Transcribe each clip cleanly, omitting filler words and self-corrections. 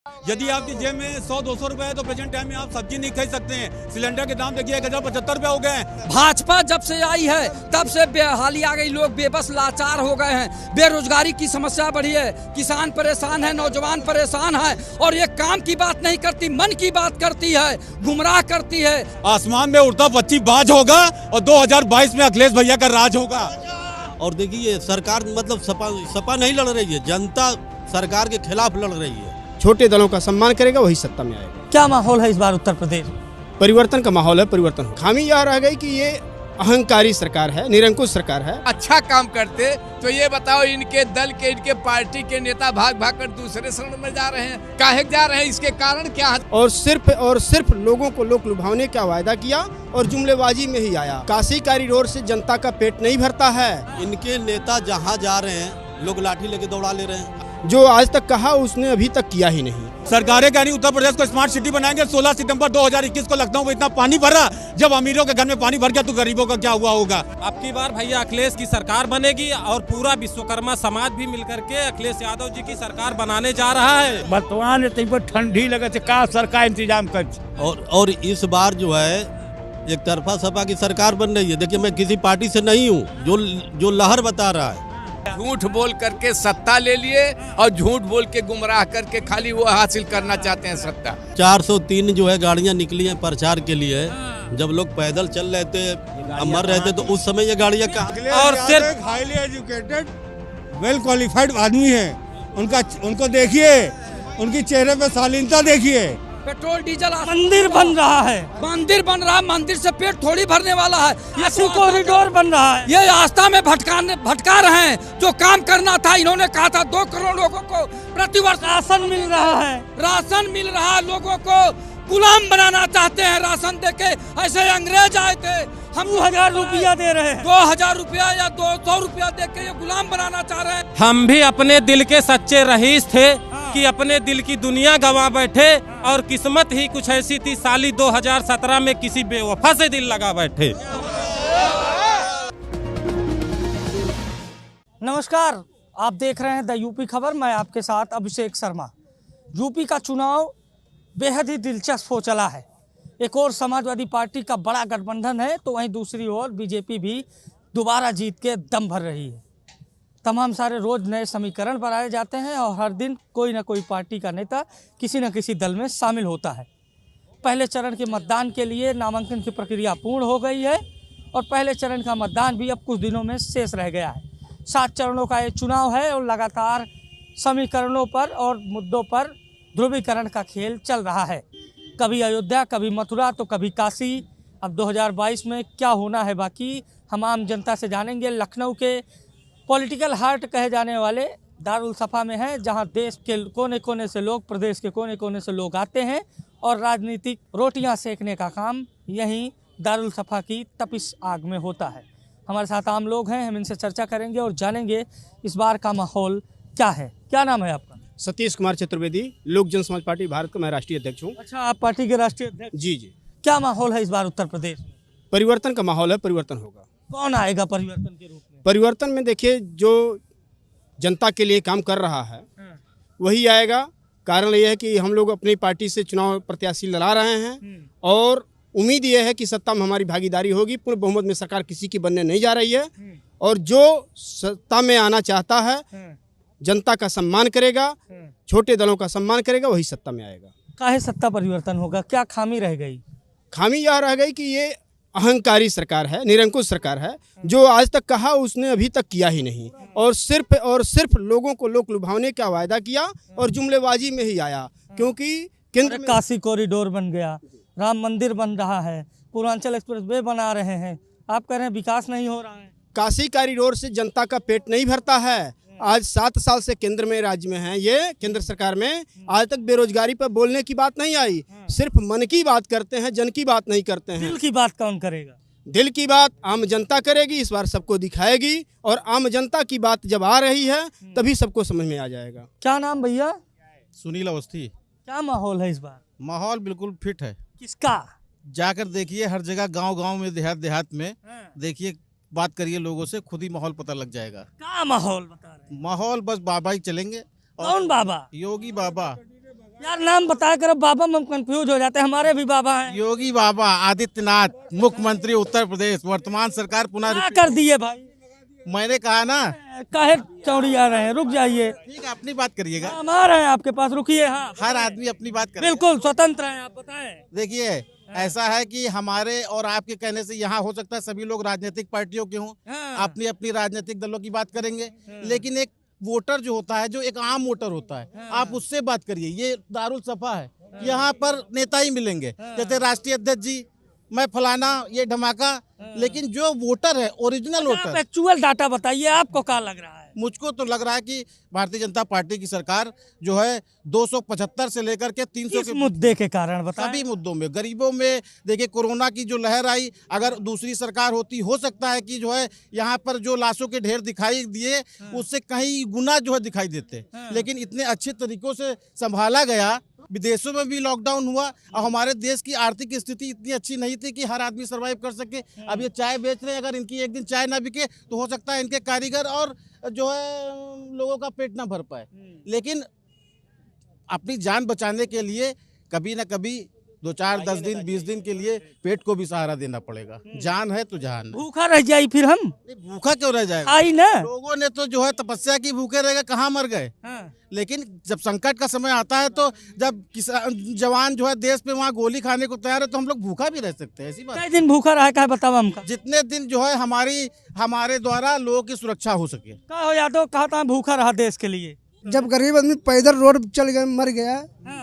यदि आपकी जेब में 100-200 रुपए है तो प्रेजेंट टाइम में आप सब्जी नहीं खरीद सकते हैं। सिलेंडर के दाम देखिए 1075 रुपए हो गए हैं। भाजपा जब से आई है तब से बेहाली आ गई, लोग बेबस लाचार हो गए हैं, बेरोजगारी की समस्या बढ़ी है, किसान परेशान है, नौजवान परेशान है और ये काम की बात नहीं करती, मन की बात करती है, गुमराह करती है। आसमान में उड़ता पक्षी बाज होगा और 2022 में अखिलेश भैया का राज होगा। और देखिए सरकार मतलब सपा नहीं लड़ रही है, जनता सरकार के खिलाफ लड़ रही है। छोटे दलों का सम्मान करेगा वही सत्ता में आएगा। क्या माहौल है इस बार उत्तर प्रदेश? परिवर्तन का माहौल है, परिवर्तन हो। खामी यह रह गई कि ये अहंकारी सरकार है, निरंकुश सरकार है। अच्छा काम करते तो ये बताओ, इनके दल के, इनके पार्टी के नेता भाग भाग कर दूसरे शरण में जा रहे हैं, काहे जा रहे हैं, इसके कारण क्या है? और सिर्फ लोगों को लोक लुभावने का वायदा किया और जुमलेबाजी में ही आया। काशी कॉरिडोर से जनता का पेट नहीं भरता है। इनके नेता जहाँ जा रहे हैं लोग लाठी लेके दौड़ा ले रहे हैं। जो आज तक कहा उसने अभी तक किया ही नहीं। सरकारें कह रही उत्तर प्रदेश को स्मार्ट सिटी बनाएंगे। 16 सितंबर 2021 को लखनऊ में इतना पानी भरा, जब अमीरों के घर में पानी भर गया तो गरीबों का क्या हुआ होगा। अब की बार भैया अखिलेश की सरकार बनेगी और पूरा विश्वकर्मा समाज भी मिलकर के अखिलेश यादव जी की सरकार बनाने जा रहा है। वर्तमान ठंडी लगे का सरकार इंतजाम कर। और इस बार जो है एक तरफा सपा की सरकार बन रही है। देखिए मैं किसी पार्टी से नहीं हूँ, जो लहर बता रहा है। झूठ बोल करके सत्ता ले लिए और झूठ बोल के गुमराह करके खाली वो हासिल करना चाहते हैं सत्ता। 403 जो है गाड़ियां निकली हैं प्रचार के लिए। जब लोग पैदल चल रहे थे, मर रहे थे, तो उस समय ये गाड़ियां कहाँ? और सिर्फ हाईली एजुकेटेड वेल क्वालिफाइड आदमी है, उनको देखिए, उनकी चेहरे पे शालीनता देखिए। पेट्रोल डीजल मंदिर बन रहा है, मंदिर से पेट थोड़ी भरने वाला है। ये कॉरिडोर बन रहा है, ये आस्था में भटका रहे हैं। जो काम करना था, इन्होंने कहा था 2 करोड़ लोगों को प्रतिवर्ष राशन मिल रहा है, लोगों को गुलाम बनाना चाहते हैं राशन देके। ऐसे अंग्रेज आए थे, हम 2000 रुपया दे रहे हैं, 2000 रुपया या 200 रुपया दे के ये गुलाम बनाना चाह रहे हैं। हम भी अपने दिल के सच्चे रईस थे कि अपने दिल की दुनिया गंवा बैठे और किस्मत ही कुछ ऐसी थी, साली 2017 में किसी बेवफा से दिल लगा बैठे। नमस्कार, आप देख रहे हैं द यूपी खबर। मैं आपके साथ अभिषेक शर्मा। यूपी का चुनाव बेहद ही दिलचस्प हो चला है। एक और समाजवादी पार्टी का बड़ा गठबंधन है, तो वहीं दूसरी ओर बीजेपी भी दोबारा जीत के दम भर रही है। तमाम सारे रोज नए समीकरण बनाए जाते हैं और हर दिन कोई ना कोई पार्टी का नेता किसी न किसी दल में शामिल होता है। पहले चरण के मतदान के लिए नामांकन की प्रक्रिया पूर्ण हो गई है और पहले चरण का मतदान भी अब कुछ दिनों में शेष रह गया है। 7 चरणों का ये चुनाव है और लगातार समीकरणों पर और मुद्दों पर ध्रुवीकरण का खेल चल रहा है। कभी अयोध्या, कभी मथुरा, तो कभी काशी। अब 2022 में क्या होना है बाकी, हम आम जनता से जानेंगे। लखनऊ के पॉलिटिकल हार्ट कहे जाने वाले दारुल सफा में है, जहां देश के कोने कोने से लोग, प्रदेश के कोने कोने से लोग आते हैं और राजनीतिक रोटियां सेकने का काम यहीं दारुल सफा की तपिश आग में होता है। हमारे साथ आम लोग हैं, हम इनसे चर्चा करेंगे और जानेंगे इस बार का माहौल क्या है। क्या नाम है आपका? सतीश कुमार चतुर्वेदी, लोक जन समाज पार्टी भारत का मैं राष्ट्रीय अध्यक्ष हूँ। अच्छा, आप पार्टी के राष्ट्रीय अध्यक्ष? जी। क्या माहौल है इस बार उत्तर प्रदेश में? परिवर्तन का माहौल है, परिवर्तन होगा। कौन आएगा परिवर्तन के रूप में? परिवर्तन में देखिए, जो जनता के लिए काम कर रहा है वही आएगा। कारण यह है कि हम लोग अपनी पार्टी से चुनाव प्रत्याशी लड़ा रहे हैं और उम्मीद यह है कि सत्ता में हमारी भागीदारी होगी। पूर्ण बहुमत में सरकार किसी की बनने नहीं जा रही है और जो सत्ता में आना चाहता है जनता का सम्मान करेगा, छोटे दलों का सम्मान करेगा, वही सत्ता में आएगा। काहे सत्ता परिवर्तन होगा? क्या खामी रह गई? खामी यह रह गई कि ये अहंकारी सरकार है, निरंकुश सरकार है। जो आज तक कहा उसने अभी तक किया ही नहीं और सिर्फ लोगों को लोक लुभावने का वायदा किया और जुमलेबाजी में ही आया। क्योंकि केंद्र में काशी कॉरिडोर बन गया, राम मंदिर बन रहा है, पूर्वांचल एक्सप्रेस वे बना रहे हैं, आप कह रहे हैं विकास नहीं हो रहा है। काशी कॉरिडोर से जनता का पेट नहीं भरता है। आज 7 साल से केंद्र में, राज्य में है, ये केंद्र सरकार में आज तक बेरोजगारी पर बोलने की बात नहीं आई। सिर्फ मन की बात करते हैं, जन की बात नहीं करते हैं। दिल की बात कौन करेगा? दिल की बात आम जनता करेगी, इस बार सबको दिखाएगी और आम जनता की बात जब आ रही है तभी सबको समझ में आ जाएगा। क्या नाम भैया? सुनील अवस्थी। क्या माहौल है इस बार? माहौल बिल्कुल फिट है। किसका? जाकर देखिए हर जगह, गांव-गांव में, देहात में देखिए, बात करिए लोगों से, खुद ही माहौल पता लग जाएगा। क्या माहौल बता रहे हैं? माहौल बस बाबा ही चलेंगे। कौन बाबा? योगी बाबा। यार नाम बताया करो बाबा, हम कंफ्यूज हो जाते हैं, हमारे भी बाबा हैं। योगी बाबा आदित्यनाथ मुख्यमंत्री उत्तर प्रदेश, वर्तमान सरकार पुनः क्या कर दिए भाई? मैंने कहा ना, काहे चौड़ी आ रहे हैं, रुक जाइए। ठीक है अपनी बात करिएगा, हम आ रहे हैं आपके पास, रुकिए। हाँ हर आदमी अपनी बात करे। बिल्कुल स्वतंत्र हैं, आप बताएं। देखिए ऐसा है कि हमारे और आपके कहने से यहाँ हो सकता है सभी लोग राजनीतिक पार्टियों के हों, हाँ। अपनी अपनी राजनीतिक दलों की बात करेंगे, लेकिन एक वोटर जो होता है, जो एक आम वोटर होता है, आप उससे बात करिए। ये दारुल सफा है, यहाँ पर नेता ही मिलेंगे, जैसे राष्ट्रीय अध्यक्ष जी, मैं फलाना, ये धमाका, लेकिन जो वोटर है, ओरिजिनल वोटर, एक्चुअल डाटा बताइए, आपको क्या लग रहा है? मुझको तो लग रहा है कि भारतीय जनता पार्टी की सरकार जो है 275 से लेकर के 300 किस मुद्दे के कारण बताएं? सभी मुद्दों में, गरीबों में, देखिए कोरोना की जो लहर आई, अगर दूसरी सरकार होती हो सकता है कि जो है यहाँ पर जो लाशों के ढेर दिखाई दिए उससे कहीं गुना जो है दिखाई देते, लेकिन इतने अच्छे तरीकों से संभाला गया। विदेशों में भी लॉकडाउन हुआ और हमारे देश की आर्थिक स्थिति इतनी अच्छी नहीं थी कि हर आदमी सर्वाइव कर सके। अब ये चाय बेच रहे हैं, अगर इनकी एक दिन चाय ना बिके तो हो सकता है इनके कारीगर और जो है लोगों का पेट ना भर पाए, लेकिन अपनी जान बचाने के लिए कभी ना कभी 2, 4, 10 दिन 20 दिन के लिए पेट को भी सहारा देना पड़ेगा। जान है तो जहान है। भूखा रह जाए फिर हम? भूखा क्यों रह जाएगा? आई ना, लोगों ने तो जो है तपस्या की, भूखे रहेगा, कहाँ मर गए। लेकिन जब संकट का समय आता है तो जब किसान जवान जो है देश पे वहाँ गोली खाने को तैयार है तो हम लोग भूखा भी रह सकते हैं। ऐसी बात, कई दिन भूखा रहा है बताओ हमका? जितने दिन जो है हमारे द्वारा लोगों की सुरक्षा हो सके। क्या हो यादव, कहा था भूखा रहा देश के लिए? जब गरीब आदमी पैदल रोड चल गए, मर गया,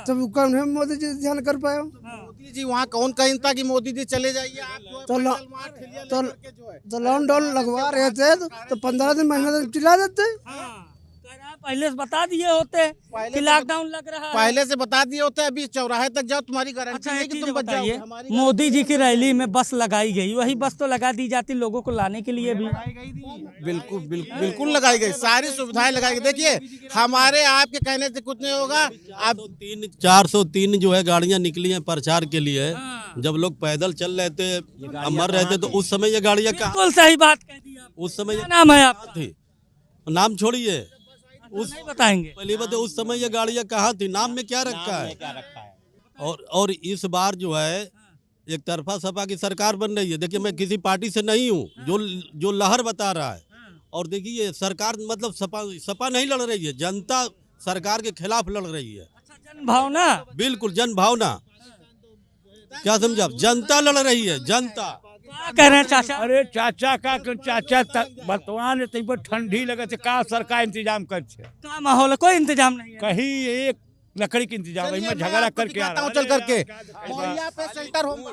तब कौन है मोदी जी ध्यान कर पाए? मोदी जी वहाँ कौन कहीं था कि मोदी जी चले जाइए आप जो है तो लॉकडाउन लगवा रहे थे तो 15 दिन महीना दिन चिल्ला देते। पहले से बता दिए होते कि लॉकडाउन लग रहा है, पहले से बता दिए होते। अभी चौराहे तक जाओ, तुम्हारी गारंटी अच्छा नहीं एक कि चीज तुम बच बताइए, जाओगे। मोदी जी की रैली में बस लगाई गई, वही बस तो लगा दी जाती लोगों को लाने के लिए भी। बिल्कुल बिल्कुल लगाई गई, सारी सुविधाएं लगाई गई। देखिए हमारे आपके कहने से कुछ नहीं होगा। आप 403 जो है गाड़ियां निकली हैं प्रचार के लिए। जब लोग पैदल चल रहे थे, मर रहे थे, तो उस समय ये गाड़ियां कहाँ? सही बात कह दी आप। उस समय क्या नाम है आप? थी, नाम छोड़िए, उस नहीं बताएंगे। पहली बात उस समय ये गाड़ियां कहाँ थी, नाम में क्या रखा है। और इस बार जो है एक तरफा सपा की सरकार बन रही है। देखिए मैं किसी पार्टी से नहीं हूँ, जो लहर बता रहा है। और देखिए ये सरकार मतलब सपा नहीं लड़ रही है, जनता सरकार के खिलाफ लड़ रही है। जन भावना, बिल्कुल जन भावना, क्या समझा, जनता लड़ रही है, जनता। क्या कह रहे हैं चाचा? अरे चाचा का चाचा वर्तमान पर ठंडी लगे थे, का सरकार इंतजाम कर क्या माहौल है? कोई इंतजाम नहीं है। कहीं एक लकड़ी की इंतजाम है, मैं झगड़ा करके आ रहा हूं। चल करके मोहल्ला पे शेल्टर होम,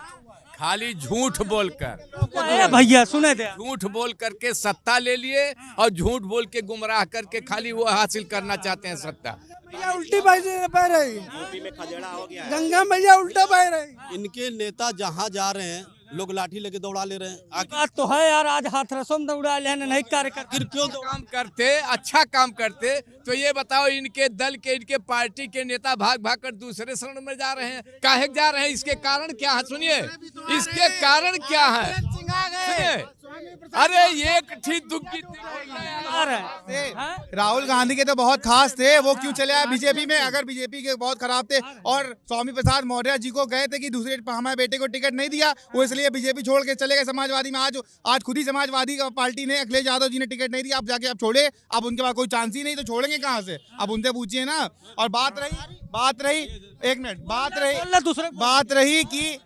खाली झूठ बोलकर, अरे भैया सुने थे, झूठ बोल करके सत्ता ले लिए और झूठ बोल के गुमराह करके खाली वो हासिल करना चाहते हैं सत्ता। उल्टी बह रही, गंगा मैया उल्टा बह रही। इनके नेता जहाँ जा रहे हैं लोग लाठी लेके दौड़ा ले रहे हैं। बात तो है यार, आज हाथरसों में दौड़ा ले नहीं कार्यकर्ता। फिर क्यों काम करते, अच्छा काम करते तो ये बताओ, इनके दल के, इनके पार्टी के नेता भाग भाग कर दूसरे शरण में जा रहे हैं। काहे जा रहे हैं, इसके कारण क्या है? सुनिए, इसके कारण क्या है, सुनिए। अरे एक ठीक दुखी राहुल गांधी के तो बहुत खास थे, वो क्यों चले आए बीजेपी में? अगर बीजेपी के बहुत खराब थे और स्वामी प्रसाद मौर्य जी को गए थे कि दूसरे हमारे बेटे को टिकट नहीं दिया, वो इसलिए बीजेपी छोड़ के चले गए समाजवादी में। आज खुद ही समाजवादी पार्टी ने, अखिलेश यादव जी ने टिकट नहीं दिया, आप जाके आप छोड़े, अब उनके पास कोई चांस ही नहीं, तो छोड़ेंगे कहाँ से? अब उनसे पूछिए ना। और बात रही एक मिनट, बात रही कि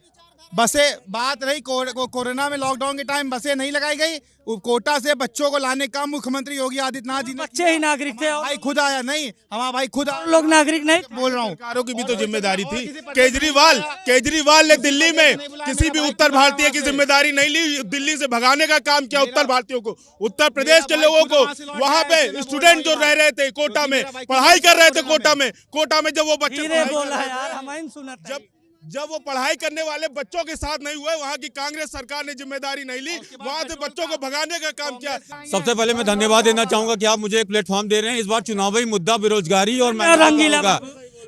बात रही कोरोना में लॉकडाउन के टाइम बसें नहीं लगाई गई, कोटा से बच्चों को लाने का मुख्यमंत्री योगी आदित्यनाथ जी ने, बच्चे ही नागरिक थे, भाई खुद आया नहीं, हमारा भाई खुद लोग नागरिक नहीं बोल रहा हूँ। सरकारों की भी तो जिम्मेदारी थी। केजरीवाल ने दिल्ली में किसी भी उत्तर भारतीय की जिम्मेदारी नहीं ली, दिल्ली से भगाने का काम किया उत्तर भारतीयों को। उत्तर प्रदेश के लोगों को, वहाँ पे स्टूडेंट जो रह रहे थे कोटा में, पढ़ाई कर रहे थे कोटा में जब वो बच्चे जब वो पढ़ाई करने वाले बच्चों के साथ नहीं हुए, वहाँ की कांग्रेस सरकार ने जिम्मेदारी नहीं ली, वहाँ से बच्चों को भगाने का काम किया। सबसे पहले मैं धन्यवाद देना चाहूंगा कि आप मुझे एक प्लेटफॉर्म दे रहे हैं। इस बार चुनावी मुद्दा बेरोजगारी और महंगाई होगा।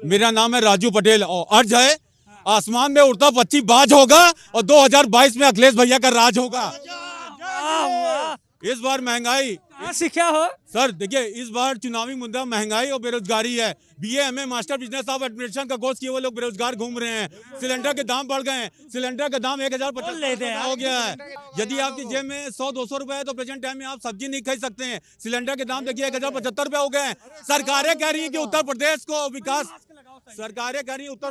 मेरा नाम है राजू पटेल और अर्ज है, आसमान में उड़ता पक्षी बाज होगा और 2022 में अखिलेश भैया का राज होगा। इस बार महंगाई सीखा हो सर देखिए, इस बार चुनावी मुद्दा महंगाई और बेरोजगारी है। BA MA master business of administration का कोर्स किए हुए लोग बेरोजगार घूम रहे हैं। सिलेंडर के दाम बढ़ गए हैं। सिलेंडर का दाम 1050 हो गया है। यदि आपकी जेब में 100-200 रुपए है तो प्रेजेंट टाइम में आप सब्जी नहीं खरीद सकते हैं। सिलेंडर के दाम देखिए 1075 रुपए हो गए हैं। सरकारें कह रही है कि उत्तर प्रदेश को विकास, सरकारें कह रही उत्तर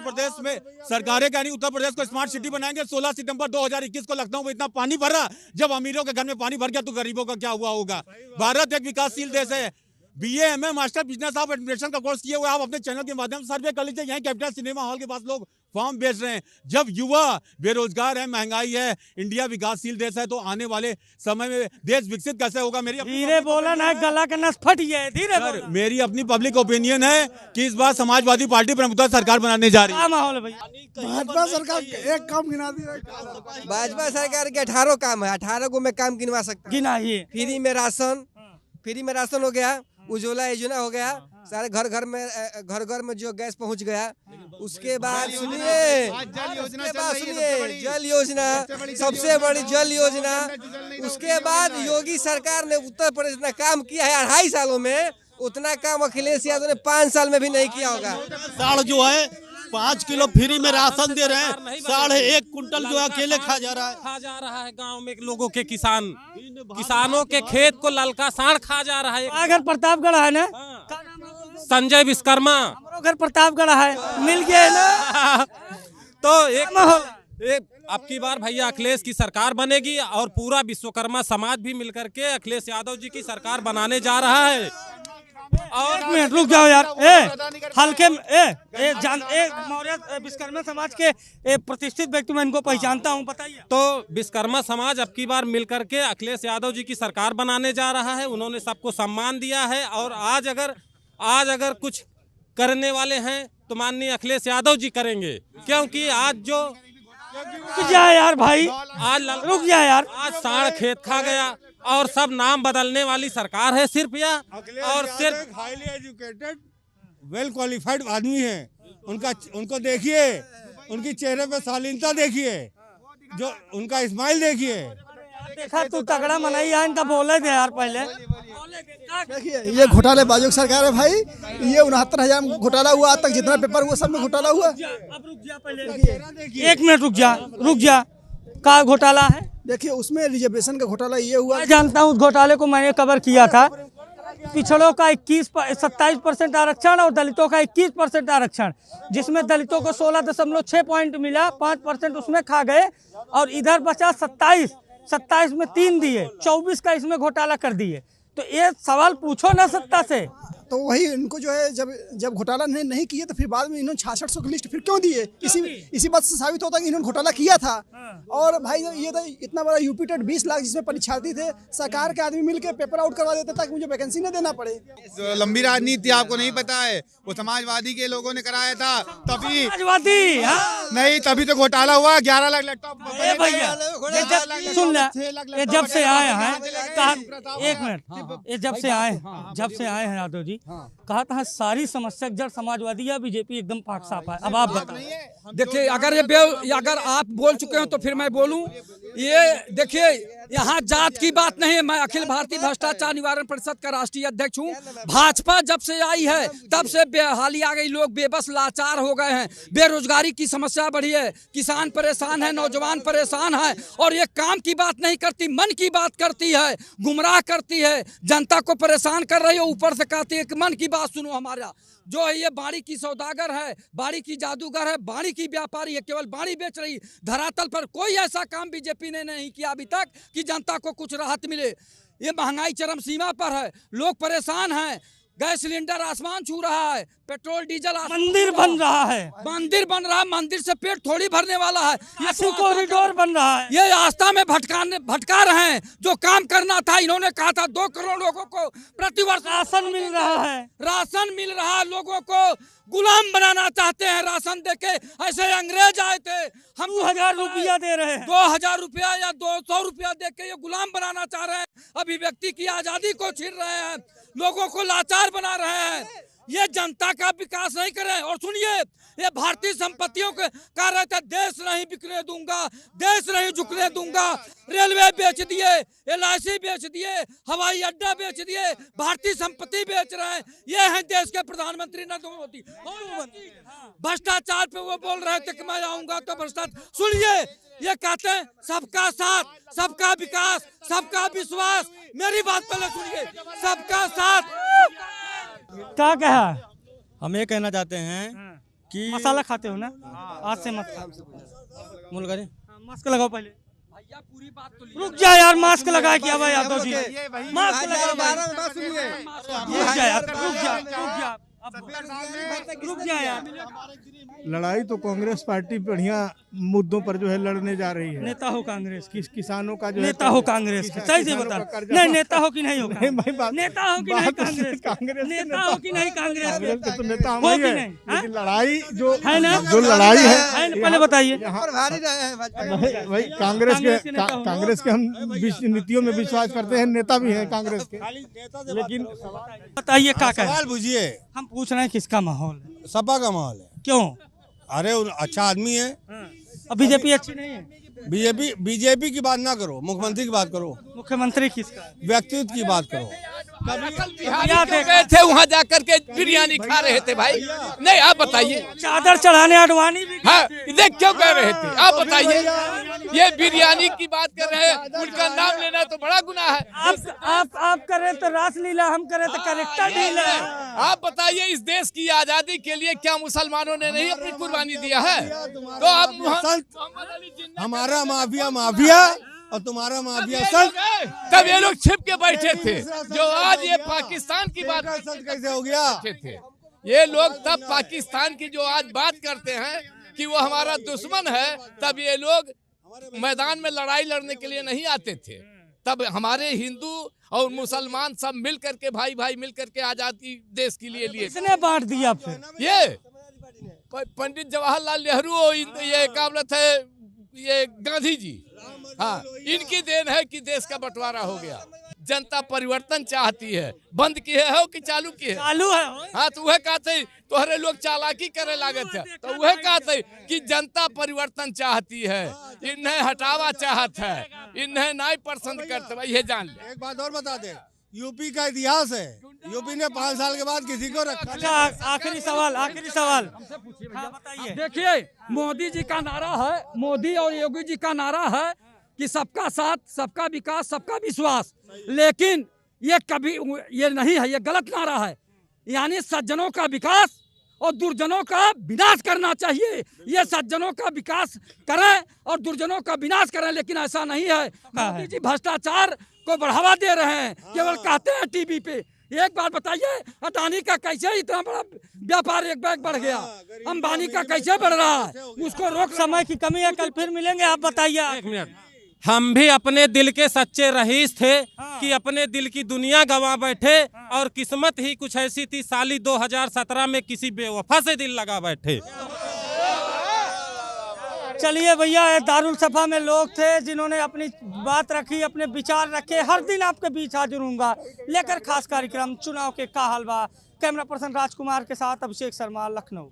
प्रदेश को स्मार्ट सिटी बनाएंगे। 16 सितंबर 2021 को लखनऊ में इतना पानी भरा, जब अमीरों के घर में पानी भर गया तो गरीबों का क्या हुआ होगा। भारत एक विकासशील देश है। BA MA master business of administration का कोर्स किए हुए आप अपने चैनल के माध्यम से सर्वे कर लीजिए। यहीं कैपिटल सिनेमा हॉल के पास लोग फॉर्म बेच रहे हैं। जब युवा बेरोजगार है, महंगाई है, इंडिया विकासशील देश है, तो आने वाले समय में देश विकसित कैसे होगा। धीरे बोला ना, गला का नस फट गया है। धीरे सर, मेरी अपनी पब्लिक ओपिनियन है कि इस बार समाजवादी पार्टी प्रमुखता सरकार बनाने जा रही है। माहौल है भैया? भाजपा सरकार एक काम गिना दी। भाजपा सरकार के 18 काम है, 18 को मैं काम गिनवा सकता। गिनाइए। फ्री में राशन हो गया, उज्ज्वला योजना हो गया, सारे घर घर में जो गैस पहुंच गया। उसके बाद सुनिए, जल योजना सबसे बड़ी जल योजना। उसके बाद योगी सरकार ने उत्तर प्रदेश में काम किया है 2.5 सालों में, उतना काम अखिलेश यादव ने 5 साल में भी नहीं किया होगा। साढ़ जो है 5 किलो फ्री में राशन दे रहे हैं, 1.5 कुंटल जो अकेले खा जा रहा है गांव में लोगों के किसानों के खेत को ललका साढ़ खा जा रहा है। अगर प्रतापगढ़ है ना, संजय विश्वकर्मा, अगर प्रतापगढ़ है, मिल गया है ना। तो एक अब की बार भैया अखिलेश की सरकार बनेगी और पूरा विश्वकर्मा समाज भी मिलकर के अखिलेश यादव जी की सरकार बनाने जा रहा है। और रुक जाओ यार, हल्के मौर्य विश्वकर्मा समाज के प्रतिष्ठित व्यक्ति मैं इनको पहचानता हूँ, बताइए। तो विश्वकर्मा समाज अब की बार मिलकर के अखिलेश यादव जी की सरकार बनाने जा रहा है। उन्होंने सबको सम्मान दिया है और आज अगर कुछ करने वाले हैं तो माननीय अखिलेश यादव जी करेंगे, क्योंकि आज जो रुक जा यार भाई, रुक जा यार, आज साढ़ खेत खा गया और सब नाम बदलने वाली सरकार है सिर्फ और सिर्फ हाईली एजुकेटेड वेल क्वालिफाइड आदमी है। उनको देखिए, उनकी चेहरे पे शालीनता देखिए, जो उनका स्माइल देखिए। देखा तू तगड़ा मनाई है, इनका बोले थे यार पहले। देखिए ये घोटालेबाजों की सरकार है भाई। ये 69,000 घोटाला हुआ, आज तक जितना पेपर हुआ सब में घोटाला हुआ। अब रुक जा पहले, 1 मिनट रुक जा। का घोटाला है? देखिए उसमें रिजर्वेशन का घोटाला ये हुआ। मैं जानता हूँ, उस घोटाले को मैंने कवर किया था। पिछड़ों का 27% आरक्षण और दलितों का 21% आरक्षण, जिसमें दलितों को 16.6 पॉइंट मिला, 5% उसमें खा गए और इधर बचा 27 में 3 दिए, 24 का इसमें घोटाला कर दिए। तो ये सवाल पूछो ना सत्ता से। तो वही इनको जो है जब घोटाला नहीं किए तो फिर बाद में इन्होंने 6600 की लिस्ट फिर क्यों दिए? इसी बात से साबित होता है कि इन्होंने घोटाला किया था। और भाई ये तो इतना बड़ा यूपी टेट 20 लाख जिसमें परीक्षार्थी थे, सरकार के आदमी मिलकर पेपर आउट करवा देते ताकि मुझे वैकेंसी न देना पड़े। लंबी राजनीति आपको नहीं पता है, वो समाजवादी के लोगों ने कराया था, तभी नहीं, तभी तो घोटाला हुआ। 11 लाख लैपटॉप सुन ले, जब से आए हैं, एक मिनट, ये जब से आए हैं यादव जी, कहा था सारी समस्या जड़ समाजवादी या बीजेपी एकदम पाक साफ है। अब आप बताइए। देखिए, अगर आप बोल चुके हैं तो फिर मैं बोलूं। ये देखिए, यहाँ जात की बात नहीं है। मैं अखिल भारतीय भ्रष्टाचार निवारण परिषद का राष्ट्रीय अध्यक्ष हूँ। भाजपा जब से आई है तब से बेहाली आ गई, लोग बेबस लाचार हो गए हैं, बेरोजगारी की समस्या बढ़ी है, किसान परेशान है, नौजवान परेशान है, और ये काम की बात नहीं करती, मन की बात करती है, गुमराह करती है, जनता को परेशान कर रही है। ऊपर से कहती है कि मन की बात सुनो हमारा। जो है ये बाड़ी की सौदागर है, बाड़ी की जादूगर है, बाड़ी की व्यापारी है, केवल बाड़ी बेच रही। धरातल पर कोई ऐसा काम बीजेपी ने नहीं किया अभी तक कि जनता को कुछ राहत मिले। ये महंगाई चरम सीमा पर है, लोग परेशान हैं। गैस सिलेंडर आसमान छू रहा है, पेट्रोल डीजल मंदिर बन रहा है, मंदिर से पेट थोड़ी भरने वाला है। ये कॉरिडोर बन रहा है। ये रास्ता में भटका रहे हैं। जो काम करना था, इन्होंने कहा था 2 करोड़ लोगों को प्रतिवर्ष राशन मिल रहा है, लोगों को गुलाम बनाना चाहते हैं राशन देके। ऐसे अंग्रेज आए थे, हम 2000 रुपया दे रहे हैं, 2000 रुपया या 200 रुपया देके ये गुलाम बनाना चाह रहे हैं। अभिव्यक्ति की आजादी को छीन रहे हैं, लोगों को लाचार बना रहे हैं। ये जनता का विकास नहीं करे। और सुनिए, ये भारतीय संपत्तियों के कह रहे थे देश नहीं बिकने दूंगा, देश नहीं झुकने दूंगा। रेलवे बेच दिए, LIC बेच दिए, हवाई अड्डा बेच दिए, भारतीय संपत्ति बेच रहे हैं। ये है देश के प्रधानमंत्री नरेंद्र मोदी। भ्रष्टाचार पे वो बोल रहे थे कि मैं आऊंगा तो भ्रष्टाचार। सुनिए, ये कहते हैं सबका साथ, सबका विकास, सबका विश्वास। मेरी बात पहले सुनिए, सबका साथ। क्या कहा? हम ये कहना चाहते हैं कि मसाला खाते हो ना, आज से मत मास्क लगाओ पहले। भैया पूरी बात तो रुक जा यार, मास्क लगा क्या भाई यादव जी, मास्क लगाओ भाई। रुक जा यार, रुक जा यार। लड़ाई तो कांग्रेस पार्टी बढ़िया मुद्दों पर जो है लड़ने जा रही है। नेता हो कांग्रेस की, किसानों का जो नेता हो कांग्रेस की, सही से बता। नहीं, नेता हो कि नहीं हो? नेता हो कि नहीं कांग्रेस? नेता हो कि नहीं कांग्रेस? तो नेता हम ही हैं, लेकिन लड़ाई जो है ना, जो लड़ाई है पहले बताइए। वही कांग्रेस के हम नीतियों में विश्वास करते हैं, नेता भी हैं कांग्रेस के। लेकिन बताइए क्या कहें? सवाल पूछिए। हम पूछ रहे हैं किसका माहौल है? सपा का माहौल है। क्यों? अरे अच्छा आदमी है। अब बीजेपी अच्छी नहीं है? बीजेपी की बात ना करो, मुख्यमंत्री की बात करो। मुख्यमंत्री किसका? व्यक्तित्व की बात करो। बिहारी गए थे वहाँ जाकर के बिरयानी खा रहे थे भाई। नहीं, आप बताइए। चादर चढ़ाने अडवाणी भी हाँ, देख क्यों कह रहे थे? आप बताइए। ये बिरयानी की बात कर रहे हैं, उनका नाम लेना तो बड़ा गुनाह है। आप करें तो रासलीला, हम करें तो करेक्टर ढीला। आप बताइए, इस देश की आजादी के लिए क्या मुसलमानों ने नहीं अपनी कुर्बानी दिया है? तो आप हमारा माफिया और तुम्हारा माफिया संत, तब ये लोग छिप के बैठे थे। जो आज ये पाकिस्तान की बात कैसे हो गया? ये लोग तब पाकिस्तान की जो आज बात करते हैं कि वो हमारा दुश्मन है, तब ये लोग मैदान में लड़ाई लड़ने के लिए नहीं आते थे। तब हमारे हिंदू और मुसलमान सब मिल करके, भाई भाई मिल करके आजादी देश के लिए लिए। किसने बांट दिया फिर? ये पंडित जवाहरलाल नेहरू और ये काबलत है ये गांधी जी। हाँ, इनकी देन है कि देश का बंटवारा हो गया। जनता परिवर्तन चाहती है। बंद की है हो कि चालू की है? चालू है। हाँ, तो वह कहते तोहरे लोग चालाकी करे लागे थे, तो वह कहते कि जनता परिवर्तन चाहती है, इन्हें हटावा चाहत है, इन्हें नहीं पसंद करते। भाई ये जान ले। एक बात और बता दे, यूपी का इतिहास है, यूपी ने 5 साल के बाद किसी को रखा। अच्छा, आखिरी सवाल हाँ, बताइए। देखिए, मोदी जी का नारा है, मोदी और योगी जी का नारा है कि सबका साथ, सबका विकास, सबका विश्वास। लेकिन ये कभी ये नहीं है, ये गलत नारा है। यानी सज्जनों का विकास और दुर्जनों का विनाश करना चाहिए। ये सज्जनों का विकास करें और दुर्जनों का विनाश करें, लेकिन ऐसा नहीं है। मोदी जी भ्रष्टाचार को बढ़ावा दे रहे हैं, केवल कहते हैं टीवी पे। एक बात बताइए, अदानी का कैसे इतना बड़ा व्यापार एक बैग बढ़ गया? अंबानी का कैसे बढ़ रहा है? उसको रोक। समय की कमी है, कल फिर मिलेंगे। आप बताइए। 1 मिनट। हम भी अपने दिल के सच्चे रईस थे कि अपने दिल की दुनिया गंवा बैठे, और किस्मत ही कुछ ऐसी थी, साली 2017 में किसी बेवफा से दिल लगा बैठे। चलिए भैया, दारुल सफा में लोग थे जिन्होंने अपनी बात रखी, अपने विचार रखे। हर दिन आपके बीच हाजिर होऊंगा लेकर खास कार्यक्रम चुनाव के का हलवा। कैमरा पर्सन राजकुमार के साथ अभिषेक शर्मा, लखनऊ।